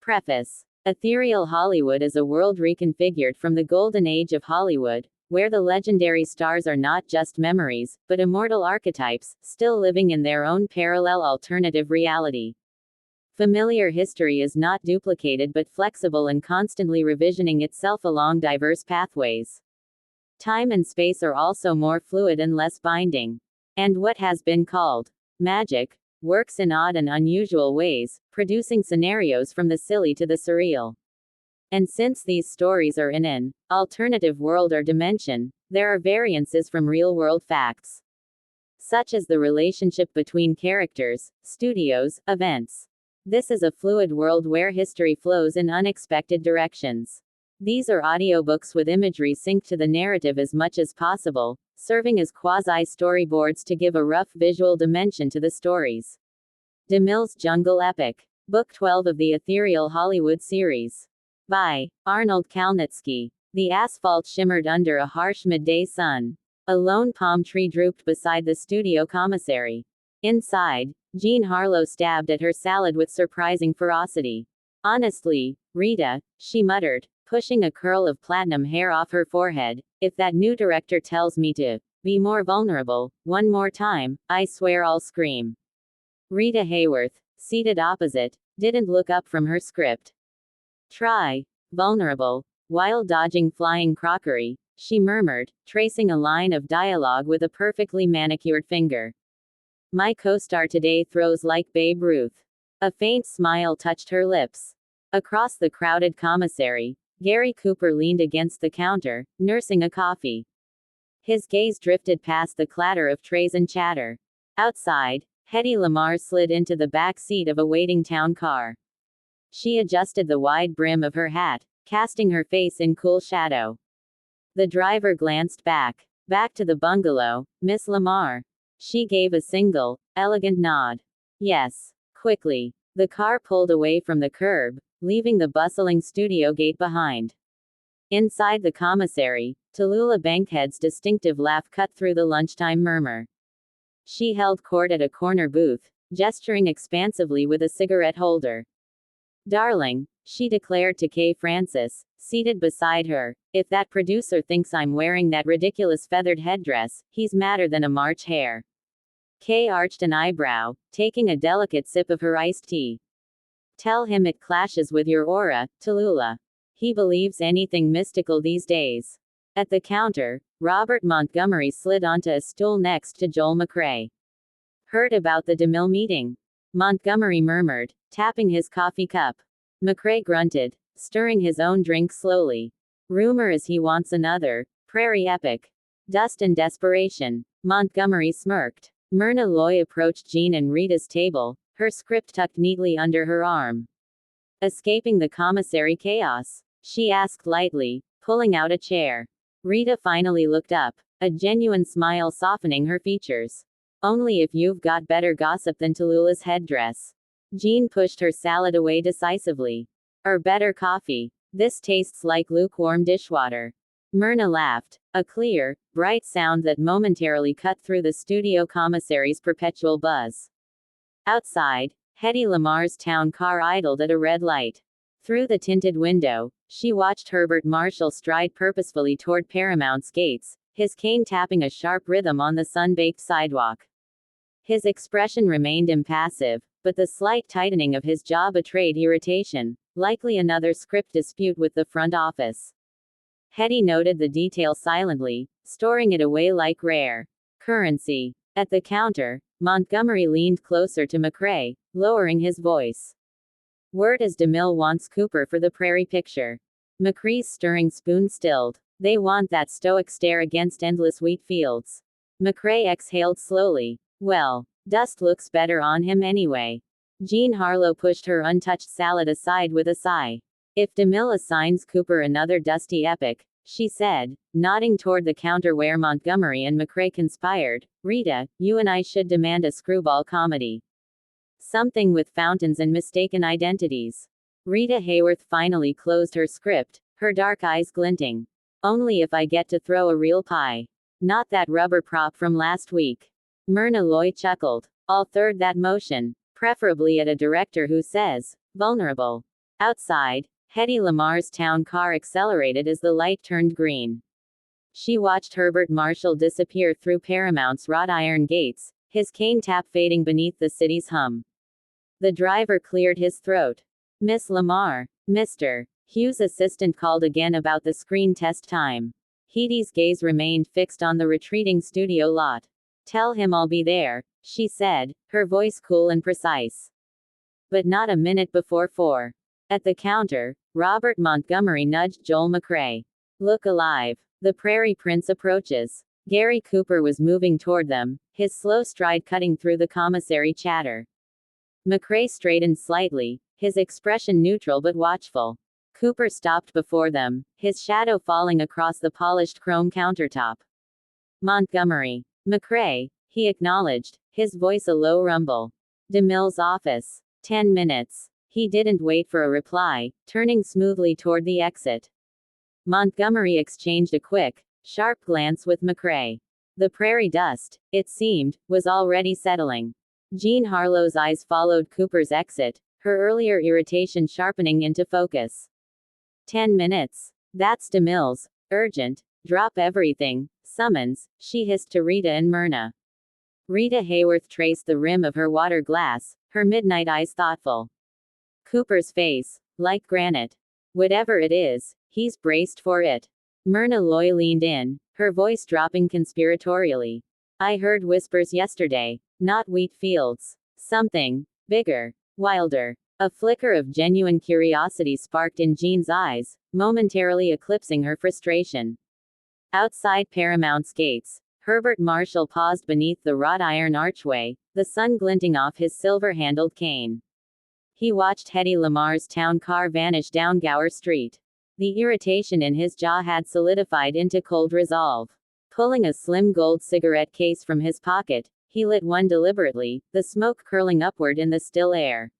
Preface. Ethereal Hollywood is a world reconfigured from the golden age of Hollywood, where the legendary stars are not just memories, but immortal archetypes, still living in their own parallel alternative reality. Familiar history is not duplicated but flexible and constantly revisioning itself along diverse pathways. Time and space are also more fluid and less binding. And what has been called magic works in odd and unusual ways, producing scenarios from the silly to the surreal. And since these stories are in an alternative world or dimension, there are variances from real-world facts, such as the relationship between characters, studios, events. This is a fluid world where history flows in unexpected directions. These are audiobooks with imagery synced to the narrative as much as possible, serving as quasi-storyboards to give a rough visual dimension to the stories. DeMille's Jungle Epic. Book 12 of the Ethereal Hollywood series. By Arnold Kalnitsky. The asphalt shimmered under a harsh midday sun. A lone palm tree drooped beside the studio commissary. Inside, Jean Harlow stabbed at her salad with surprising ferocity. "Honestly, Rita," she muttered, pushing a curl of platinum hair off her forehead, "if that new director tells me to be more vulnerable one more time, I swear I'll scream." Rita Hayworth, seated opposite, didn't look up from her script. "Try vulnerable while dodging flying crockery," she murmured, tracing a line of dialogue with a perfectly manicured finger. "My co-star today throws like Babe Ruth." A faint smile touched her lips. Across the crowded commissary, Gary Cooper leaned against the counter, nursing a coffee. His gaze drifted past the clatter of trays and chatter. Outside, Hedy Lamaar slid into the back seat of a waiting town car. She adjusted the wide brim of her hat, casting her face in cool shadow. The driver glanced back. "Back to the bungalow, Miss Lamaar." She gave a single, elegant nod. "Yes." Quickly, the car pulled away from the curb, leaving the bustling studio gate behind. Inside the commissary, Tallulah Bankhead's distinctive laugh cut through the lunchtime murmur. She held court at a corner booth, gesturing expansively with a cigarette holder. "Darling," she declared to Kay Francis, seated beside her, "if that producer thinks I'm wearing that ridiculous feathered headdress, he's madder than a March hare." Kay arched an eyebrow, taking a delicate sip of her iced tea. "Tell him it clashes with your aura, Tallulah. He believes anything mystical these days." At the counter, Robert Montgomery slid onto a stool next to Joel McCrae. "Heard about the DeMille meeting?" Montgomery murmured, tapping his coffee cup. McCrae grunted, stirring his own drink slowly. "Rumor is he wants another prairie epic. Dust and desperation." Montgomery smirked. Myrna Loy approached Jean and Rita's table, her script tucked neatly under her arm. "Escaping the commissary chaos?" she asked lightly, pulling out a chair. Rita finally looked up, a genuine smile softening her features. "Only if you've got better gossip than Tallulah's headdress." Jean pushed her salad away decisively. "Or better coffee. This tastes like lukewarm dishwater." Myrna laughed, a clear, bright sound that momentarily cut through the studio commissary's perpetual buzz. Outside, Hedy Lamaar's town car idled at a red light. Through the tinted window, she watched Herbert Marshall stride purposefully toward Paramount's gates, his cane tapping a sharp rhythm on the sun-baked sidewalk. His expression remained impassive, but the slight tightening of his jaw betrayed irritation, likely another script dispute with the front office. Hedy noted the detail silently, storing it away like rare currency. At the counter, Montgomery leaned closer to McCrae, lowering his voice. "Word is DeMille wants Cooper for the prairie picture." McCrae's stirring spoon stilled. "They want that stoic stare against endless wheat fields." McCrae exhaled slowly. "Well, dust looks better on him anyway." Jean Harlow pushed her untouched salad aside with a sigh. "If DeMille assigns Cooper another dusty epic," she said, nodding toward the counter where Montgomery and McCrae conspired, "Rita, you and I should demand a screwball comedy. Something with fountains and mistaken identities." Rita Hayworth finally closed her script, her dark eyes glinting. "Only if I get to throw a real pie. Not that rubber prop from last week." Myrna Loy chuckled. "I'll third that motion. Preferably at a director who says, vulnerable." Outside, Hedy Lamaar's town car accelerated as the light turned green. She watched Herbert Marshall disappear through Paramount's wrought iron gates, his cane tap fading beneath the city's hum. The driver cleared his throat. Miss Lamaar. Mr. Hughes' assistant called again about the screen test time. Hedy's gaze remained fixed on the retreating studio lot. Tell him I'll be there, she said, her voice cool and precise. But not a minute before 4. At the counter, Robert Montgomery nudged Joel McCrae. Look alive. The Prairie Prince approaches. Gary Cooper was moving toward them, his slow stride cutting through the commissary chatter. McCrae straightened slightly, his expression neutral but watchful. Cooper stopped before them, his shadow falling across the polished chrome countertop. Montgomery. McCrae, he acknowledged, his voice a low rumble. DeMille's office. 10 minutes. He didn't wait for a reply, turning smoothly toward the exit. Montgomery exchanged a quick, sharp glance with McCrae. The prairie dust, it seemed, was already settling. Jean Harlow's eyes followed Cooper's exit, her earlier irritation sharpening into focus. 10 minutes. That's DeMille's. Urgent. Drop everything. Summons, she hissed to Rita and Myrna. Rita Hayworth traced the rim of her water glass, her midnight eyes thoughtful. Cooper's face, like granite. Whatever it is, he's braced for it. Myrna Loy leaned in, her voice dropping conspiratorially. I heard whispers yesterday. Not wheat fields. Something bigger, wilder. A flicker of genuine curiosity sparked in Jean's eyes, momentarily eclipsing her frustration. Outside Paramount's gates, Herbert Marshall paused beneath the wrought iron archway, the sun glinting off his silver-handled cane. He watched Hedy Lamaar's town car vanish down Gower Street. The irritation in his jaw had solidified into cold resolve. Pulling a slim gold cigarette case from his pocket, he lit one deliberately, the smoke curling upward in the still air.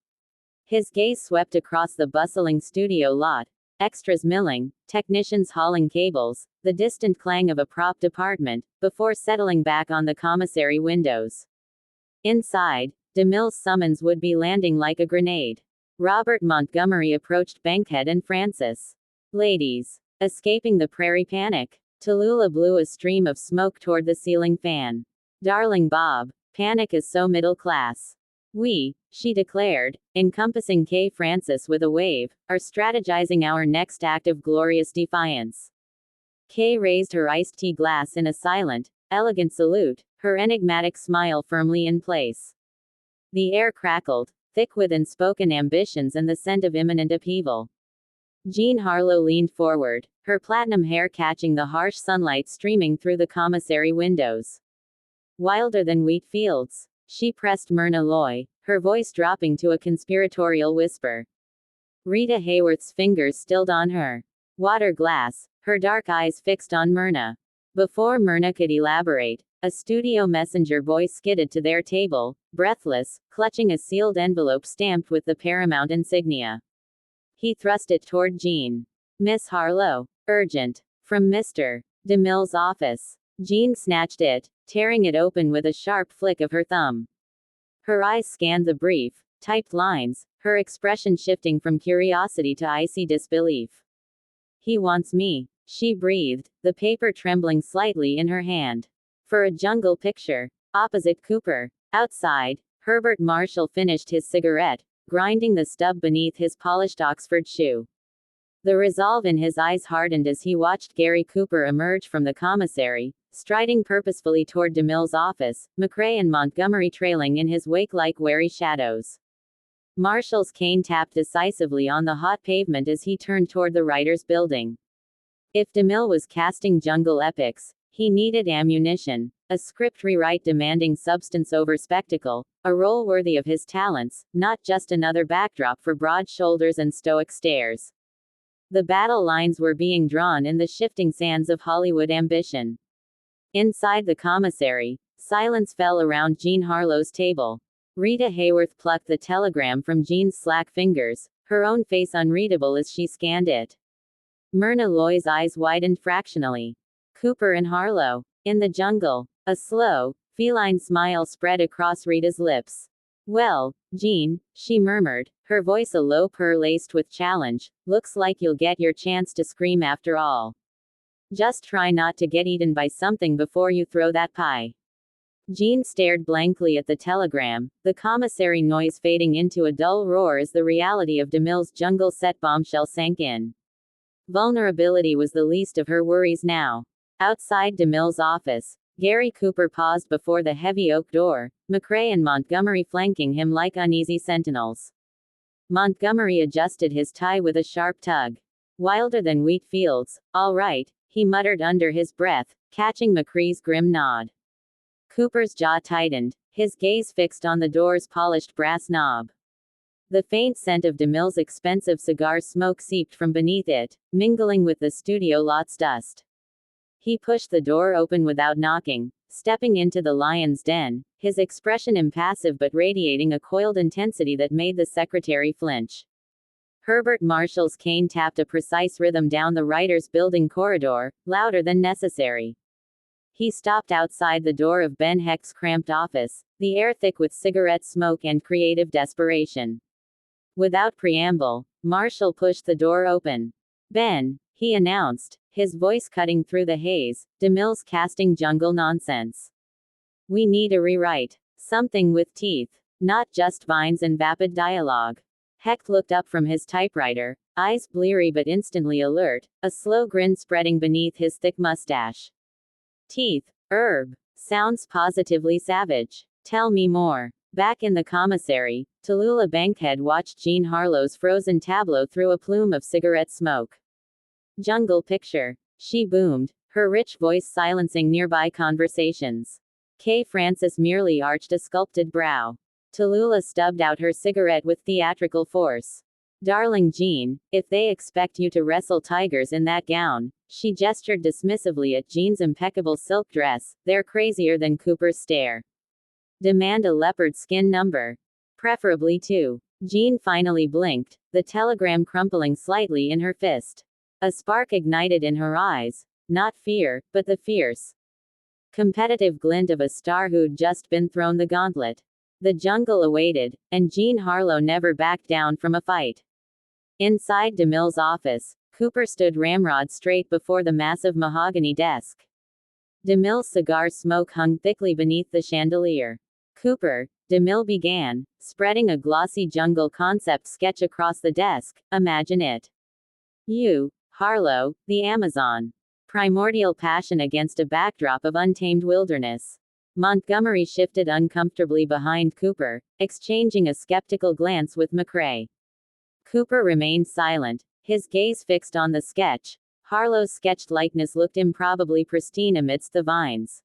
His gaze swept across the bustling studio lot, extras milling, technicians hauling cables, the distant clang of a prop department, before settling back on the commissary windows. Inside, DeMille's summons would be landing like a grenade. Robert Montgomery approached Bankhead and Francis. Ladies. Escaping the prairie panic. Tallulah blew a stream of smoke toward the ceiling fan. Darling Bob, panic is so middle class. We, she declared, encompassing Kay Francis with a wave, are strategizing our next act of glorious defiance. Kay raised her iced tea glass in a silent, elegant salute, her enigmatic smile firmly in place. The air crackled, thick with unspoken ambitions and the scent of imminent upheaval. Jean Harlow leaned forward, her platinum hair catching the harsh sunlight streaming through the commissary windows. Wilder than wheat fields. She pressed Myrna Loy, her voice dropping to a conspiratorial whisper. Rita Hayworth's fingers stilled on her water glass, her dark eyes fixed on Myrna. Before Myrna could elaborate, a studio messenger boy skidded to their table, breathless, clutching a sealed envelope stamped with the Paramount insignia. He thrust it toward Jean. Miss Harlow. Urgent. From Mr. DeMille's office. Jean snatched it, tearing it open with a sharp flick of her thumb. Her eyes scanned the brief, typed lines, her expression shifting from curiosity to icy disbelief. He wants me, she breathed, the paper trembling slightly in her hand. For a jungle picture. Opposite Cooper. Outside, Herbert Marshall finished his cigarette, grinding the stub beneath his polished Oxford shoe. The resolve in his eyes hardened as he watched Gary Cooper emerge from the commissary, striding purposefully toward DeMille's office, McCrae and Montgomery trailing in his wake like wary shadows. Marshall's cane tapped decisively on the hot pavement as he turned toward the writer's building. If DeMille was casting jungle epics, he needed ammunition, a script rewrite demanding substance over spectacle, a role worthy of his talents, not just another backdrop for broad shoulders and stoic stares. The battle lines were being drawn in the shifting sands of Hollywood ambition. Inside the commissary, silence fell around Jean Harlow's table. Rita Hayworth plucked the telegram from Jean's slack fingers, her own face unreadable as she scanned it. Myrna Loy's eyes widened fractionally. Cooper and Harlow. In the jungle. A slow, feline smile spread across Rita's lips. Well, Jean, she murmured, her voice a low purr laced with challenge. Looks like you'll get your chance to scream after all. Just try not to get eaten by something before you throw that pie. Jean stared blankly at the telegram, the commissary noise fading into a dull roar as the reality of DeMille's jungle set bombshell sank in. Vulnerability was the least of her worries now. Outside DeMille's office, Gary Cooper paused before the heavy oak door, McCrae and Montgomery flanking him like uneasy sentinels. Montgomery adjusted his tie with a sharp tug. Wilder than wheat fields, all right, he muttered under his breath, catching McCrae's grim nod. Cooper's jaw tightened, his gaze fixed on the door's polished brass knob. The faint scent of DeMille's expensive cigar smoke seeped from beneath it, mingling with the studio lot's dust. He pushed the door open without knocking, stepping into the lion's den, his expression impassive but radiating a coiled intensity that made the secretary flinch. Herbert Marshall's cane tapped a precise rhythm down the writer's building corridor, louder than necessary. He stopped outside the door of Ben Hecht's cramped office, the air thick with cigarette smoke and creative desperation. Without preamble, Marshall pushed the door open. "Ben," he announced, his voice cutting through the haze, "DeMille's casting jungle nonsense. We need a rewrite. Something with teeth. Not just vines and vapid dialogue." Hecht looked up from his typewriter, eyes bleary but instantly alert, a slow grin spreading beneath his thick mustache. "Teeth. Sounds positively savage. Tell me more." Back in the commissary, Tallulah Bankhead watched Jean Harlow's frozen tableau through a plume of cigarette smoke. "Jungle picture," she boomed, her rich voice silencing nearby conversations. K. Francis merely arched a sculpted brow. Tallulah stubbed out her cigarette with theatrical force. "Darling Jean, if they expect you to wrestle tigers in that gown," she gestured dismissively at Jean's impeccable silk dress, "they're crazier than Cooper's stare. Demand a leopard skin number. Preferably two." Jean finally blinked, the telegram crumpling slightly in her fist. A spark ignited in her eyes. Not fear, but the fierce, competitive glint of a star who'd just been thrown the gauntlet. The jungle awaited, and Jean Harlow never backed down from a fight. Inside DeMille's office, Cooper stood ramrod straight before the massive mahogany desk. DeMille's cigar smoke hung thickly beneath the chandelier. "Cooper," DeMille began, spreading a glossy jungle concept sketch across the desk, "imagine it. You, Harlow, the Amazon. Primordial passion against a backdrop of untamed wilderness." Montgomery shifted uncomfortably behind Cooper, exchanging a skeptical glance with McCrae. Cooper remained silent, his gaze fixed on the sketch. Harlow's sketched likeness looked improbably pristine amidst the vines.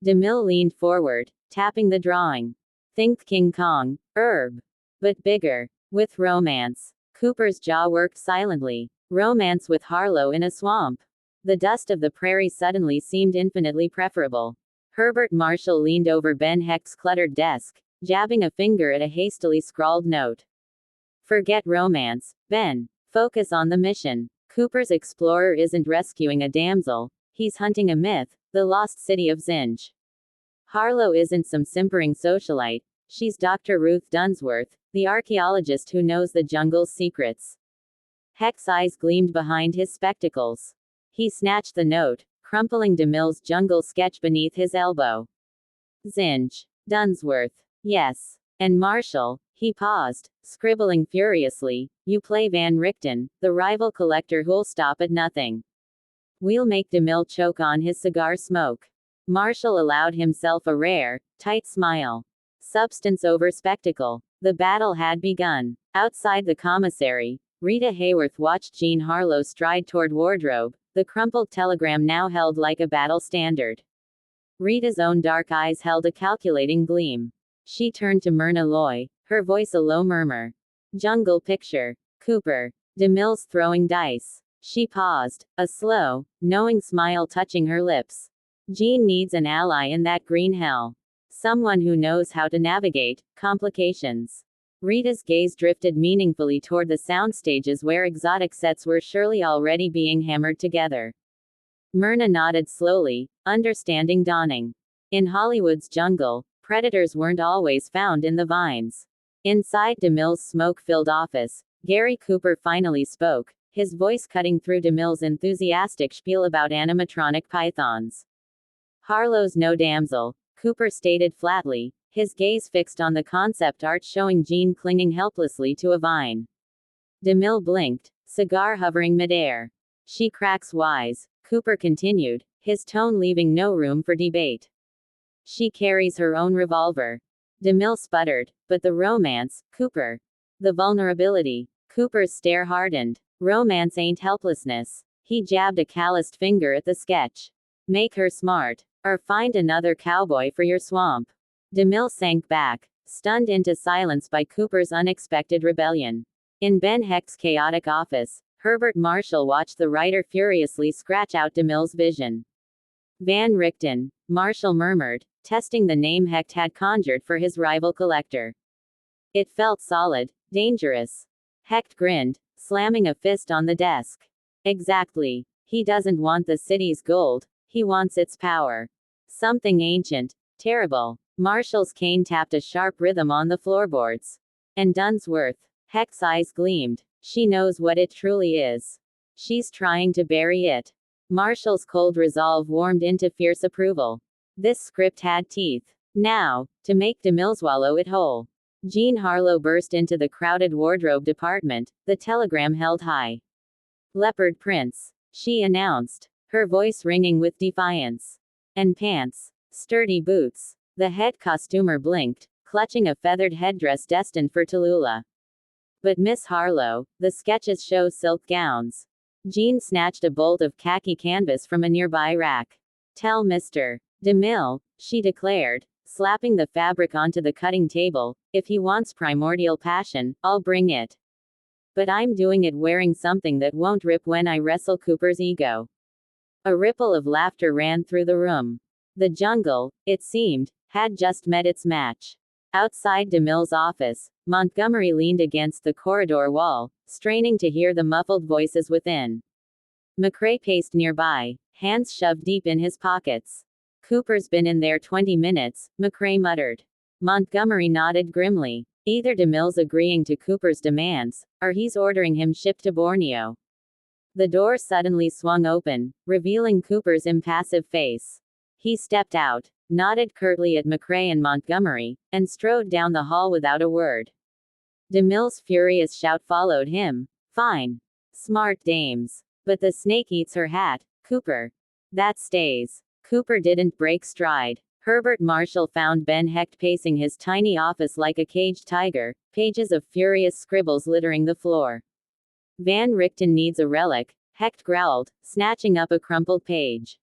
DeMille leaned forward, tapping the drawing. "Think King Kong, but bigger. With romance." Cooper's jaw worked silently. Romance with Harlow in a swamp. The dust of the prairie suddenly seemed infinitely preferable. Herbert Marshall leaned over Ben Hecht's cluttered desk, jabbing a finger at a hastily scrawled note. "Forget romance, Ben. Focus on the mission. Cooper's explorer isn't rescuing a damsel, he's hunting a myth, the lost city of Zinj. Harlow isn't some simpering socialite, she's Dr. Ruth Dunsworth, the archaeologist who knows the jungle's secrets." Hecht's eyes gleamed behind his spectacles. He snatched the note, crumpling DeMille's jungle sketch beneath his elbow. "Zinj. Dunsworth. Yes. And Marshall." He paused, scribbling furiously, "you play Van Richten, the rival collector who'll stop at nothing. We'll make DeMille choke on his cigar smoke." Marshall allowed himself a rare, tight smile. Substance over spectacle. The battle had begun. Outside the commissary, Rita Hayworth watched Jean Harlow stride toward wardrobe, the crumpled telegram now held like a battle standard. Rita's own dark eyes held a calculating gleam. She turned to Myrna Loy, her voice a low murmur. "Jungle picture. Cooper. DeMille's throwing dice." She paused, a slow, knowing smile touching her lips. "Jean needs an ally in that green hell. Someone who knows how to navigate complications." Rita's gaze drifted meaningfully toward the sound stages where exotic sets were surely already being hammered together. Myrna nodded slowly, understanding dawning. In Hollywood's jungle, predators weren't always found in the vines. Inside DeMille's smoke-filled office, Gary Cooper finally spoke, his voice cutting through DeMille's enthusiastic spiel about animatronic pythons. "Harlow's no damsel," Cooper stated flatly, his gaze fixed on the concept art showing Jean clinging helplessly to a vine. DeMille blinked, cigar hovering midair. "She cracks wise," Cooper continued, his tone leaving no room for debate. "She carries her own revolver." DeMille sputtered, "But the romance, Cooper. The vulnerability." Cooper's stare hardened. "Romance ain't helplessness." He jabbed a calloused finger at the sketch. "Make her smart. Or find another cowboy for your swamp." DeMille sank back, stunned into silence by Cooper's unexpected rebellion. In Ben Hecht's chaotic office, Herbert Marshall watched the writer furiously scratch out DeMille's vision. "Van Richten," Marshall murmured, testing the name Hecht had conjured for his rival collector. It felt solid, dangerous. Hecht grinned, slamming a fist on the desk. "Exactly. He doesn't want the city's gold, he wants its power. Something ancient, terrible." Marshall's cane tapped a sharp rhythm on the floorboards. "And Dunsworth." Hecht's eyes gleamed. "She knows what it truly is. She's trying to bury it." Marshall's cold resolve warmed into fierce approval. This script had teeth. Now, to make DeMille swallow it whole. Jean Harlow burst into the crowded wardrobe department, the telegram held high. "Leopard prints," she announced, her voice ringing with defiance. "And pants. Sturdy boots." The head costumer blinked, clutching a feathered headdress destined for Tallulah. "But Miss Harlow, the sketches show silk gowns." Jean snatched a bolt of khaki canvas from a nearby rack. "Tell Mr. DeMille," she declared, slapping the fabric onto the cutting table, "if he wants primordial passion, I'll bring it. But I'm doing it wearing something that won't rip when I wrestle Cooper's ego." A ripple of laughter ran through the room. The jungle, it seemed, had just met its match. Outside DeMille's office, Montgomery leaned against the corridor wall, straining to hear the muffled voices within. McCrae paced nearby, hands shoved deep in his pockets. "Cooper's been in there 20 minutes, McCrae muttered. Montgomery nodded grimly. Either DeMille's agreeing to Cooper's demands, or he's ordering him shipped to Borneo. The door suddenly swung open, revealing Cooper's impassive face. He stepped out, nodded curtly at McCrae and Montgomery, and strode down the hall without a word. DeMille's furious shout followed him. "Fine. Smart dames. But the snake eats her hat, Cooper. That stays." Cooper didn't break stride. Herbert Marshall found Ben Hecht pacing his tiny office like a caged tiger, pages of furious scribbles littering the floor. "Van Richten needs a relic," Hecht growled, snatching up a crumpled page.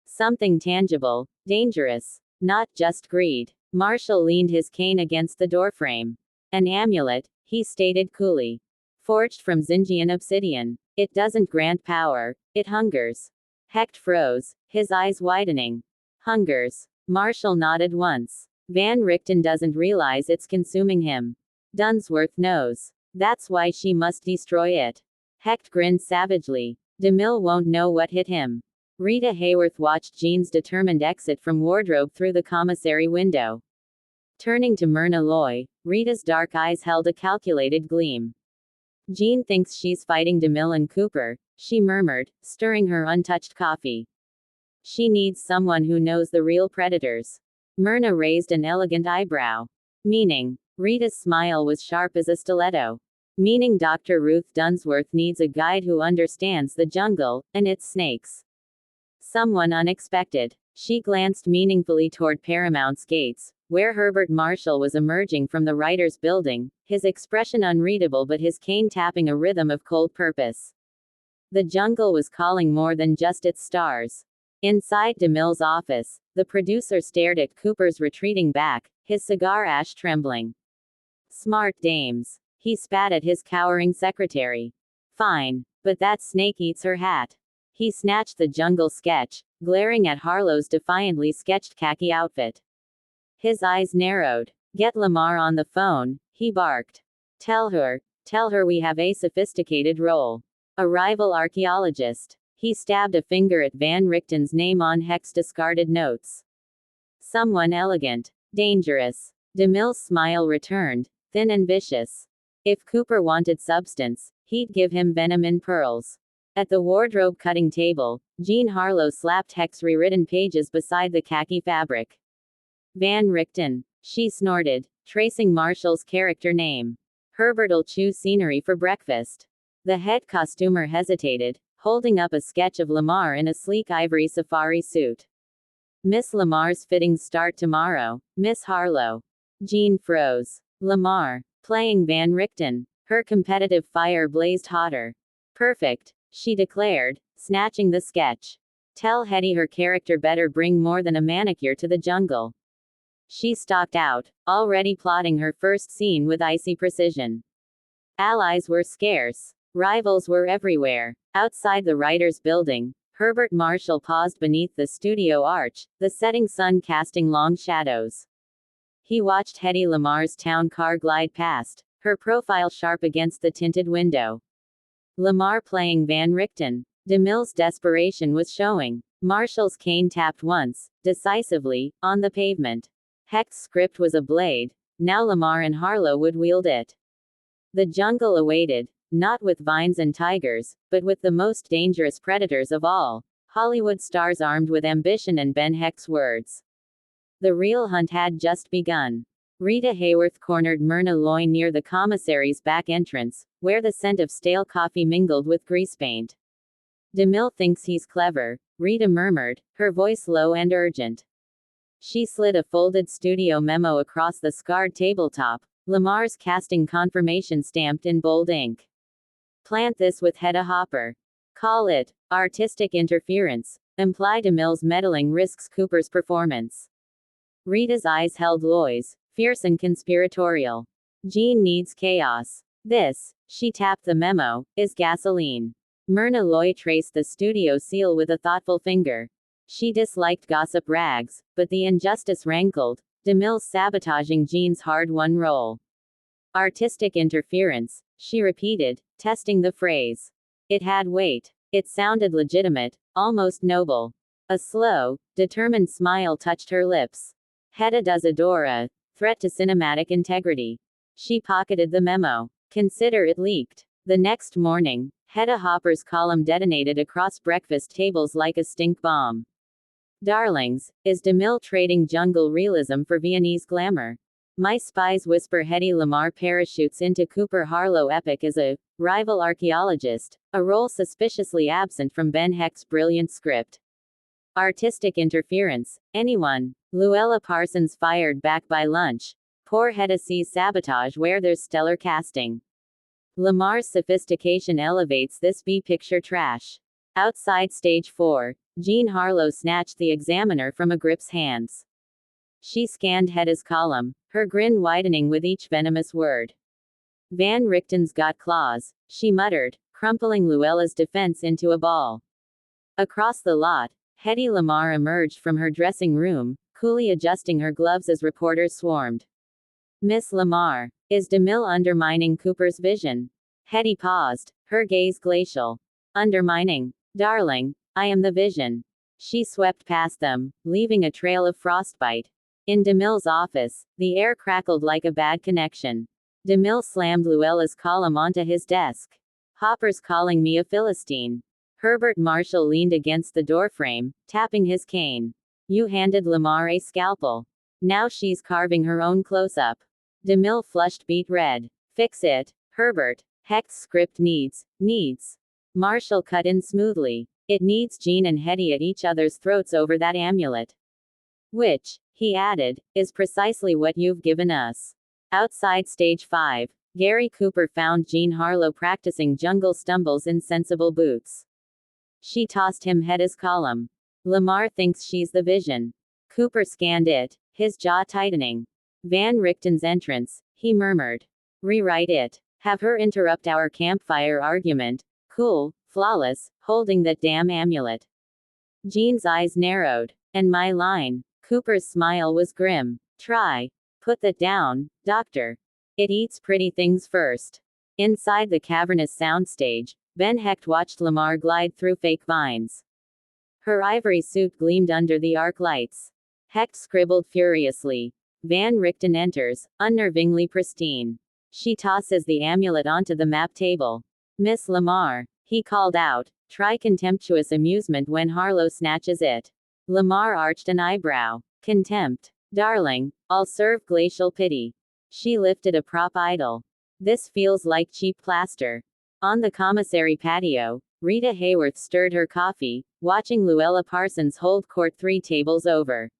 "Something tangible, dangerous. Not just greed." Marshall leaned his cane against the doorframe. "An amulet," he stated coolly. "Forged from Zingian obsidian. It doesn't grant power, it hungers." Hecht froze, his eyes widening. "Hungers." Marshall nodded once. "Van Richten doesn't realize it's consuming him. Dunsworth knows. That's why she must destroy it." Hecht grinned savagely. "DeMille won't know what hit him." Rita Hayworth watched Jean's determined exit from wardrobe through the commissary window. Turning to Myrna Loy, Rita's dark eyes held a calculated gleam. "Jean thinks she's fighting DeMille and Cooper," she murmured, stirring her untouched coffee. "She needs someone who knows the real predators." Myrna raised an elegant eyebrow. "Meaning?" Rita's smile was sharp as a stiletto. "Meaning Dr. Ruth Dunsworth needs a guide who understands the jungle, and its snakes. Someone unexpected." She glanced meaningfully toward Paramount's gates, where Herbert Marshall was emerging from the writer's building, his expression unreadable but his cane tapping a rhythm of cold purpose. The jungle was calling more than just its stars. Inside DeMille's office, the producer stared at Cooper's retreating back, his cigar ash trembling. "Smart dames." He spat at his cowering secretary. "Fine. But that snake eats her hat." He snatched the jungle sketch, glaring at Harlow's defiantly sketched khaki outfit. His eyes narrowed. "Get Lamaar on the phone," he barked. Tell her we have a sophisticated role. A rival archaeologist." He stabbed a finger at Van Richten's name on Hecht's discarded notes. "Someone elegant. Dangerous." DeMille's smile returned, thin and vicious. If Cooper wanted substance, he'd give him venom in pearls. At the wardrobe cutting table, Jean Harlow slapped Hecht's rewritten pages beside the khaki fabric. Van Richten, she snorted, tracing Marshall's character name. Herbert'll choose scenery for breakfast. The head costumer hesitated, holding up a sketch of Lamaar in a sleek ivory safari suit. Miss Lamar's fittings start tomorrow, Miss Harlow. Jean froze. Lamaar, playing Van Richten. Her competitive fire blazed hotter. Perfect, she declared, snatching the sketch. Tell Hedy her character better bring more than a manicure to the jungle. She stalked out, already plotting her first scene with icy precision. Allies were scarce. Rivals were everywhere. Outside the writer's building, Herbert Marshall paused beneath the studio arch, the setting sun casting long shadows. He watched Hedy Lamar's town car glide past, her profile sharp against the tinted window. Lamaar playing Van Richten. DeMille's desperation was showing. Marshall's cane tapped once, decisively, on the pavement. Hecht's script was a blade. Now Lamaar and Harlow would wield it. The jungle awaited, not with vines and tigers, but with the most dangerous predators of all, Hollywood stars armed with ambition and Ben Hecht's words. The real hunt had just begun. Rita Hayworth cornered Myrna Loy near the commissary's back entrance, where the scent of stale coffee mingled with grease paint. DeMille thinks he's clever, Rita murmured, her voice low and urgent. She slid a folded studio memo across the scarred tabletop, Lamaar's casting confirmation stamped in bold ink. Plant this with Hedda Hopper. Call it artistic interference. Imply DeMille's meddling risks Cooper's performance. Rita's eyes held Loy's, fierce and conspiratorial. Jean needs chaos. This, she tapped the memo, is gasoline. Myrna Loy traced the studio seal with a thoughtful finger. She disliked gossip rags, but the injustice rankled. DeMille's sabotaging Jean's hard-won role. Artistic interference, she repeated, testing the phrase. It had weight. It sounded legitimate, almost noble. A slow, determined smile touched her lips. Hedda does adore a threat to cinematic integrity. She pocketed the memo. Consider it leaked. The next morning, Hedda Hopper's column detonated across breakfast tables like a stink bomb. Darlings, is DeMille trading jungle realism for Viennese glamour? My spies whisper Hedy Lamaar parachutes into Cooper Harlow epic as a rival archaeologist, a role suspiciously absent from Ben Hecht's brilliant script. Artistic interference, anyone. Louella Parsons fired back by lunch. Poor Hedda sees sabotage where there's stellar casting. Lamaar's sophistication elevates this B-picture trash. Outside stage 4, Jean Harlow snatched the Examiner from Agripp's hands. She scanned Hedda's column, her grin widening with each venomous word. Van Richten's got claws, she muttered, crumpling Louella's defense into a ball. Across the lot, Hedy Lamaar emerged from her dressing room, coolly adjusting her gloves as reporters swarmed. Miss Lamaar, is DeMille undermining Cooper's vision? Hedy paused, her gaze glacial. Undermining? Darling, I am the vision. She swept past them, leaving a trail of frostbite. In DeMille's office, the air crackled like a bad connection. DeMille slammed Louella's column onto his desk. Hopper's calling me a Philistine. Herbert Marshall leaned against the doorframe, tapping his cane. You handed Lamaar a scalpel. Now she's carving her own close-up. DeMille flushed beet red. Fix it, Herbert. Hecht's script needs. Marshall cut in smoothly. It needs Jean and Hedy at each other's throats over that amulet. Which, he added, is precisely what you've given us. Outside stage 5, Gary Cooper found Jean Harlow practicing jungle stumbles in sensible boots. She tossed him Hedda's column. Lamaar thinks she's the vision. Cooper scanned it, his jaw tightening. Van Richten's entrance, he murmured. Rewrite it. Have her interrupt our campfire argument. Cool, flawless, holding that damn amulet. Jean's eyes narrowed. And my line. Cooper's smile was grim. Try. Put that down, doctor. It eats pretty things first. Inside the cavernous soundstage, Ben Hecht watched Lamaar glide through fake vines. Her ivory suit gleamed under the arc lights. Hecht scribbled furiously. Van Richten enters, unnervingly pristine. She tosses the amulet onto the map table. Miss Lamaar, he called out. Try contemptuous amusement when Harlow snatches it. Lamaar arched an eyebrow. Contempt. Darling, I'll serve glacial pity. She lifted a prop idol. This feels like cheap plaster. On the commissary patio, Rita Hayworth stirred her coffee, watching Louella Parsons hold court 3 tables over.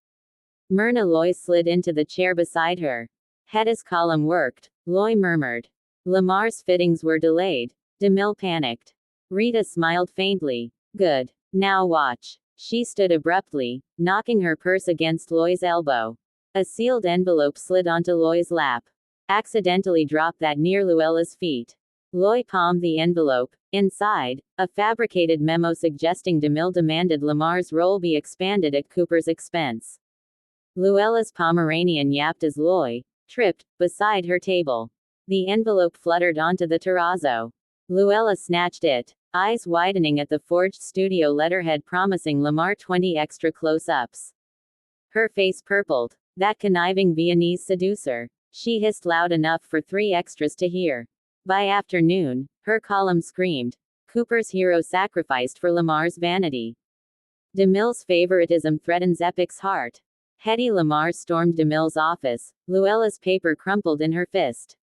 Myrna Loy slid into the chair beside her. Hedda's column worked, Loy murmured. Lamaar's fittings were delayed. DeMille panicked. Rita smiled faintly. Good. Now watch. She stood abruptly, knocking her purse against Loy's elbow. A sealed envelope slid onto Loy's lap. Accidentally dropped that near Louella's feet. Loy palmed the envelope. Inside, a fabricated memo suggesting DeMille demanded Lamaar's role be expanded at Cooper's expense. Louella's Pomeranian yapped as Loy tripped beside her table. The envelope fluttered onto the terrazzo. Louella snatched it, eyes widening at the forged studio letterhead promising Lamaar 20 extra close-ups. Her face purpled. That conniving Viennese seducer. She hissed loud enough for 3 extras to hear. By afternoon, her column screamed. Cooper's hero sacrificed for Lamaar's vanity. DeMille's favoritism threatens Epic's heart. Hedy Lamaar stormed DeMille's office, Louella's paper crumpled in her fist.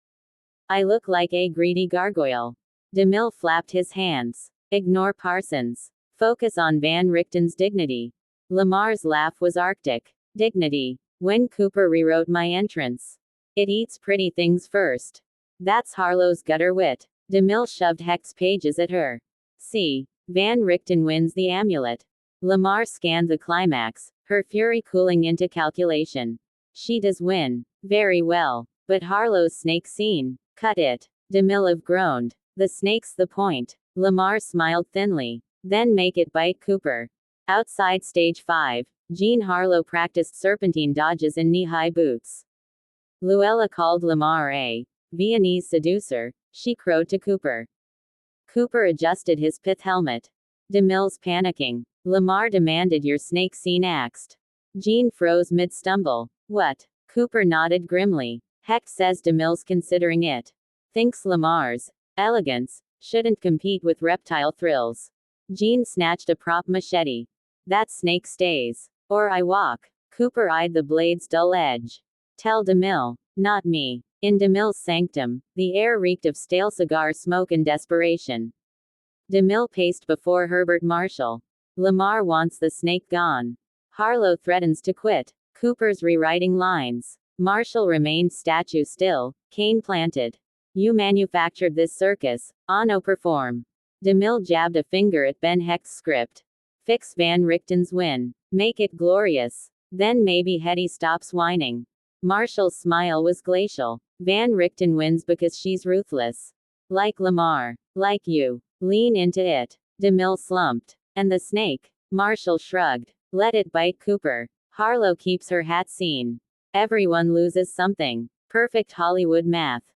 I look like a greedy gargoyle. DeMille flapped his hands. Ignore Parsons. Focus on Van Richten's dignity. Lamaar's laugh was arctic. Dignity. When Cooper rewrote my entrance. It eats pretty things first. That's Harlow's gutter wit. DeMille shoved Hecht's pages at her. See. Van Richten wins the amulet. Lamaar scanned the climax, her fury cooling into calculation. She does win. Very well. But Harlow's snake scene. Cut it. DeMille groaned. The snake's the point. Lamaar smiled thinly. Then make it bite Cooper. Outside stage 5, Jean Harlow practiced serpentine dodges in knee-high boots. Louella called Lamaar a Viennese seducer, she crowed to Cooper. Cooper adjusted his pith helmet. DeMille's panicking. Lamaar demanded your snake scene axed. Jean froze mid-stumble. What? Cooper nodded grimly. Hecht says DeMille's considering it. Thinks Lamaar's elegance shouldn't compete with reptile thrills. Jean snatched a prop machete. That snake stays. Or I walk. Cooper eyed the blade's dull edge. Tell DeMille. Not me. In DeMille's sanctum, the air reeked of stale cigar smoke and desperation. DeMille paced before Herbert Marshall. Lamaar wants the snake gone. Harlow threatens to quit. Cooper's rewriting lines. Marshall remained statue still, cane planted. You manufactured this circus. Ano perform. DeMille jabbed a finger at Ben Hecht's script. Fix Van Richten's win. Make it glorious. Then maybe Hedy stops whining. Marshall's smile was glacial. Van Richten wins because she's ruthless. Like Lamaar. Like you. Lean into it. DeMille slumped. And the snake? Marshall shrugged. Let it bite Cooper. Harlow keeps her hat seen. Everyone loses something. Perfect Hollywood math.